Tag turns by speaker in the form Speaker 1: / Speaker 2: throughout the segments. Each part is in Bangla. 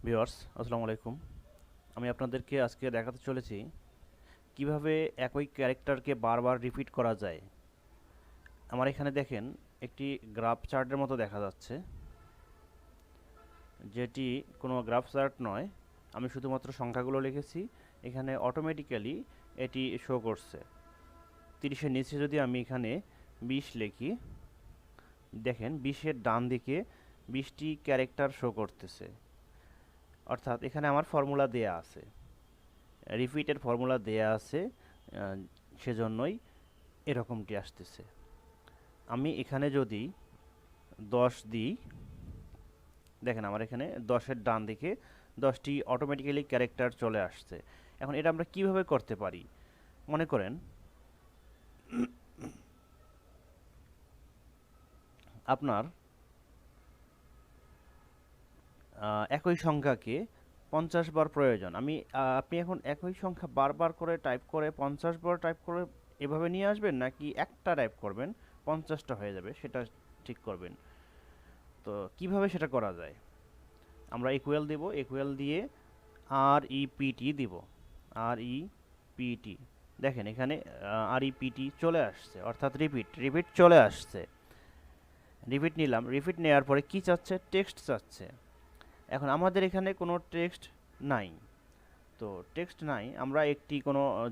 Speaker 1: ভিউয়ার্স আসসালামু আলাইকুম। আমি আপনাদেরকে আজকে দেখাতে চলেছি কিভাবে একই ক্যারেক্টারকে বারবার রিপিট করা যায়। আমার এখানে দেখেন একটি গ্রাফ চার্টের মতো দেখা যাচ্ছে, যেটি কোনো গ্রাফ চার্ট নয়। আমি শুধুমাত্র সংখ্যাগুলো লিখেছি, এখানে অটোমেটিক্যালি এটি শো করছে। 30-এর নিচে যদি আমি এখানে 20 লিখি, দেখেন 20-এর ডান দিকে 20টি ক্যারেক্টার শো করতেছে। অর্থাৎ এখানে আমার ফর্মুলা দেয়া আছে, রিপিটের ফর্মুলা দেয়া আছে, সেজন্যই এরকমটি আসতেছে। আমি এখানে যদি 10 দিই, দেখেন আমার এখানে 10-এর ডান দিকে 10টি অটোমেটিক্যালি ক্যারেক্টার চলে আসছে। এখন এটা আমরা কিভাবে করতে পারি? মনে করেন আপনার একই সংখ্যাকে 50 বার প্রয়োজন। আপনি এখন একই সংখ্যা বারবার করে টাইপ করে 50 বার টাইপ করে এভাবে নিয়ে আসবেন, নাকি একটা টাইপ করবেন 50টা হয়ে যাবে, সেটা ঠিক করবেন। তো কিভাবে সেটা করা যায়? আমরা ইকুয়াল দেব, ইকুয়াল দিয়ে আর ইপিটি দিব, আর ইপিটি। দেখেন এখানে আর ইপিটি চলে আসছে, অর্থাৎ রিপিট রিপিট চলে আসছে। রিপিট নিলাম, রিপিট নেওয়ার পরে কি চাচ্ছে? টেক্সট চাচ্ছে। এখন আমাদের এখানে কোনো টেক্সট নাই, তো টেক্সট নাই, আমরা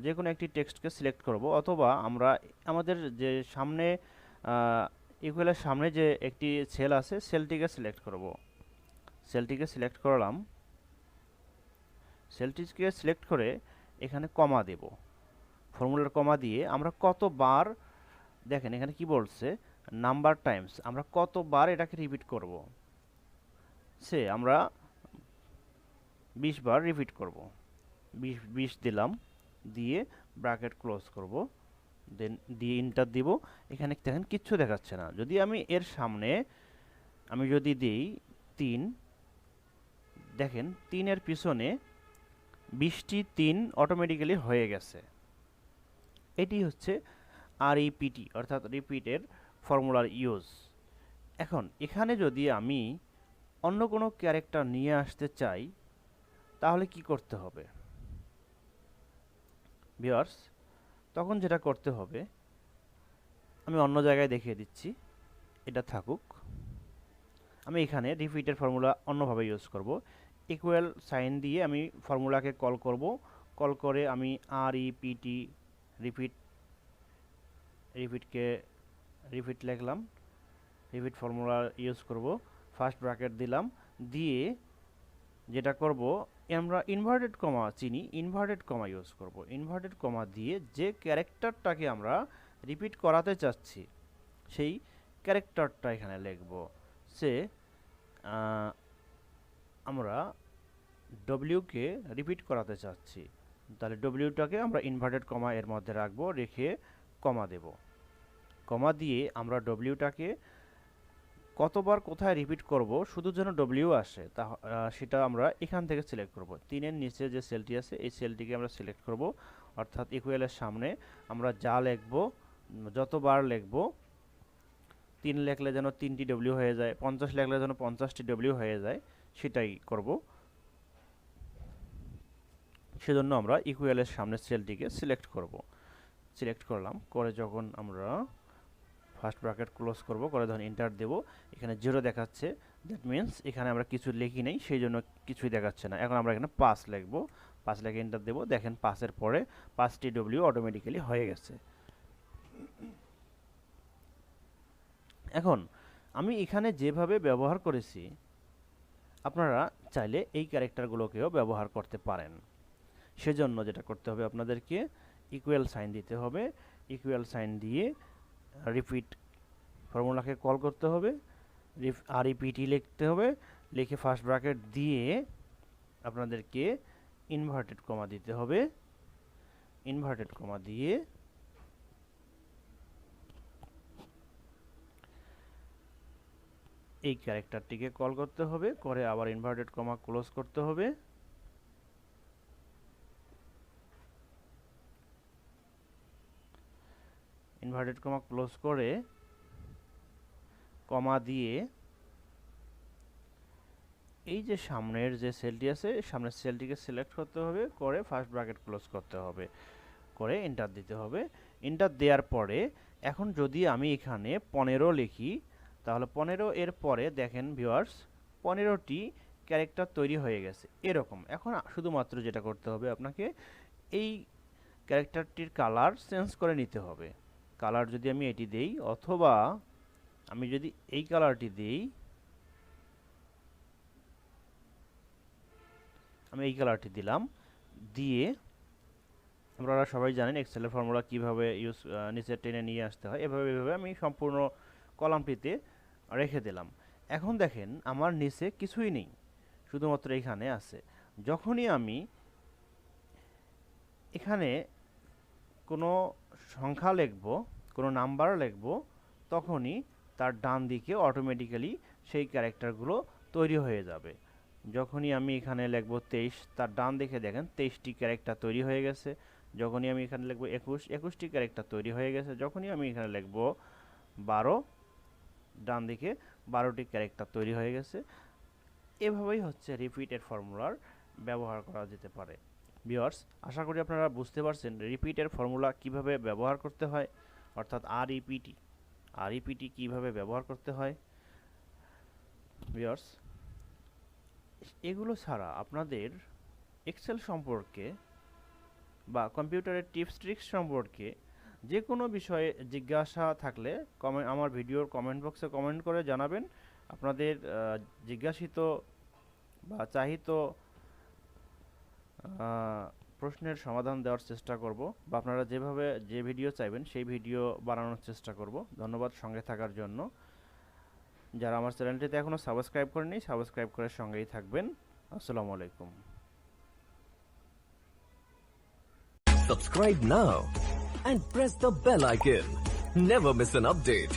Speaker 1: যে কোনো একটি টেক্সটকে সিলেক্ট করব, অথবা আমরা আমাদের যে সামনে ইকুয়ালের সামনে যে একটি সেল আছে, সেলটিকে সিলেক্ট করব। সেলটিকে সিলেক্ট করলাম, সেলটিকে সিলেক্ট করে এখানে কমা দেব। ফর্মুলার কমা দিয়ে আমরা কতবার, দেখেন এখানে কি বলছে, নাম্বার টাইমস, আমরা কতবার এটাকে রিপিট করব। আমরা 20 বার রিপিট করব। 20 দিলাম, দিয়ে ব্র্যাকেট ক্লোজ করব, দেন দিয়ে ইন্টার দিব। এখানে দেখেন কিচ্ছু দেখাচ্ছে না। যদি আমি এর সামনে আমি যদি দিই 3, দেখেন 3-এর পিছনে 20টি 3 অটোমেটিক্যালি হয়ে গেছে। এটি হচ্ছে আরইপিটি, অর্থাৎ রিপিটের ফর্মুলার ইউজ। এখন এখানে যদি আমি অন্য কোনো ক্যারেক্টার নিয়ে আসতে চাই, তাহলে কি করতে হবে ভিউয়ার্স? তখন যেটা করতে হবে, আমি অন্য জায়গায় দেখিয়ে দিচ্ছি, এটা থাকুক। আমি এখানে রিপিটের ফর্মুলা অন্যভাবে ইউজ করব। ইকুয়াল সাইন দিয়ে আমি ফর্মুলাকে কল করব, কল করে আমি আরইপিটি রিপিট রিপিটকে রিপিট লিখলাম, রিপিট ফর্মুলা ইউজ করব, ফার্স্ট ব্র্যাকেট দিলাম, দিয়ে যেটা করব, আমরা ইনভার্টেড কমা চিনি, ইনভার্টেড কমা ইউজ করব। ইনভার্টেড কমা দিয়ে যে ক্যারেক্টারটাকে আমরা রিপিট করাতে চাচ্ছি, সেই ক্যারেক্টারটা এখানে লিখব। সে আমরা ডব্লিউকে রিপিট করাতে চাচ্ছি, তাহলে ডব্লিউটাকে আমরা ইনভার্টেড কমা এর মধ্যে রাখবো, রেখে কমা দেব। কমা দিয়ে আমরা ডব্লিউটাকে কতবার কোথায় রিপিট করব শুধু যেন ডব্লিউ আসে, সেটা আমরা এখান থেকে সিলেক্ট করব। 3-এর নিচে যে সেলটি আছে, এই সেলটিকে আমরা সিলেক্ট করব, অর্থাৎ ইকুয়ালের সামনে আমরা যা লিখব, যতবার লিখব, 3 লিখলে যেন 3টি ডব্লিউ হয়ে যায়, 50 লিখলে যেন 50টি ডব্লিউ হয়ে যায়, সেটাই করব। সেজন্য আমরা ইকুয়ালের সামনে সেলটিকে সিলেক্ট করব। সিলেক্ট করলাম, করে যখন আমরা ফার্স্ট ব্র্যাকেট ক্লোজ করব, করে ধরুন এন্টার দেব, এখানে 0 দেখাচ্ছে, দ্যাট মিন্স এখানে আমরা কিছু লিখি নেই, সেই জন্য কিছুই দেখাচ্ছে না। এখন আমরা এখানে 5 লিখব, 5 লিখে এন্টার দেব, দেখেন 5-এর পরে 5টি ডব্লিউ অটোমেটিক্যালি হয়ে গেছে। এখন আমি এখানে যেভাবে ব্যবহার করেছি, আপনারা চাইলে এই ক্যারেক্টারগুলোকেও ব্যবহার করতে পারেন। সেজন্য যেটা করতে হবে, আপনাদেরকে ইকুয়াল সাইন দিতে হবে, ইকুয়াল সাইন দিয়ে রিপিট ফর্মুলাকে কল করতে হবে, আরইপিটি লিখতে হবে, লিখে ফার্স্ট ব্র্যাকেট দিয়ে আপনাদেরকে ইনভার্টেড কমা দিতে হবে, ইনভার্টেড কমা দিয়ে এই ক্যারেক্টারটিকে কল করতে হবে, করে আবার ইনভার্টেড কমা ক্লোজ করতে হবে। ইনভার্টেড কমা ক্লোজ করে কমা দিয়ে এই যে সামনের যে সেলটি আছে, সামনের সেলটিকে সিলেক্ট করতে হবে, করে ফার্স্ট ব্র্যাকেট ক্লোজ করতে হবে, করে এন্টার দিতে হবে। এন্টার দেওয়ার পরে এখন যদি আমি এখানে 15 লিখি, তাহলে 15 এর পরে দেখেন ভিউয়ার্স 15টি ক্যারেক্টার তৈরি হয়ে গেছে এরকম। এখন শুধুমাত্র যেটা করতে হবে আপনাকে, এই ক্যারেক্টারটির কালার চেঞ্জ করে নিতে হবে। কালার যদি আমি এটি দেই, অথবা আমি যদি এই কালারটি দেই, আমি এই কালারটি দিলাম, দিয়ে আপনারা সবাই জানেন এক্সেলের ফর্মুলা কিভাবে নিচে টেনে নিয়ে আসতে হয়। এভাবে আমি সম্পূর্ণ কলামটিতে রেখে দিলাম। এখন দেখেন আমার নিচে কিছুই নেই, শুধুমাত্র এখানে আছে। যখনই আমি এখানে কোনো সংখ্যা লিখব, কোনো নাম্বার লিখব, তখনই তার ডান দিকে অটোমেটিক্যালি সেই ক্যারেক্টারগুলো তৈরি হয়ে যাবে। যখনই আমি এখানে লিখব 23, তার ডান দিকে দেখেন 23টি ক্যারেক্টার তৈরি হয়ে গেছে। যখনই আমি এখানে লিখব 21, 21টি ক্যারেক্টার তৈরি হয়ে গেছে। যখনই আমি এখানে লিখব 12, ডান দিকে 12টি ক্যারেক্টার তৈরি হয়ে গেছে। এভাবেই হচ্ছে রিপিটেড ফর্মুলার ব্যবহার করা যেতে পারে। ভিউয়ার্স, আশা করি আপনারা বুঝতে পারছেন রিপিটের ফর্মুলা কিভাবে ব্যবহার করতে হয়, অর্থাৎ আরইপিটি কিভাবে ব্যবহার করতে হয়। ভিউয়ার্স, এগুলো ছাড়া আপনাদের এক্সেল সম্পর্কে বা কম্পিউটারের টিপস ট্রিক্স সম্পর্কে যে কোনো বিষয়ে জিজ্ঞাসা থাকলে আমার ভিডিওর কমেন্ট বক্সে কমেন্ট করে জানাবেন। আপনাদের জিজ্ঞাসিত বা চাহিত প্রশ্নের সমাধান দেওয়ার চেষ্টা করব, বা আপনারা যে ভিডিও চাইবেন সেই ভিডিও বানানোর চেষ্টা করব। ধন্যবাদ সঙ্গে থাকার জন্য। যারা আমার চ্যানেলটিতে এখনও সাবস্ক্রাইব করেনি, সাবস্ক্রাইব করে সঙ্গেই থাকবেন। আসসালামু আলাইকুম।
Speaker 2: Subscribe now and press the bell icon. Never miss an update.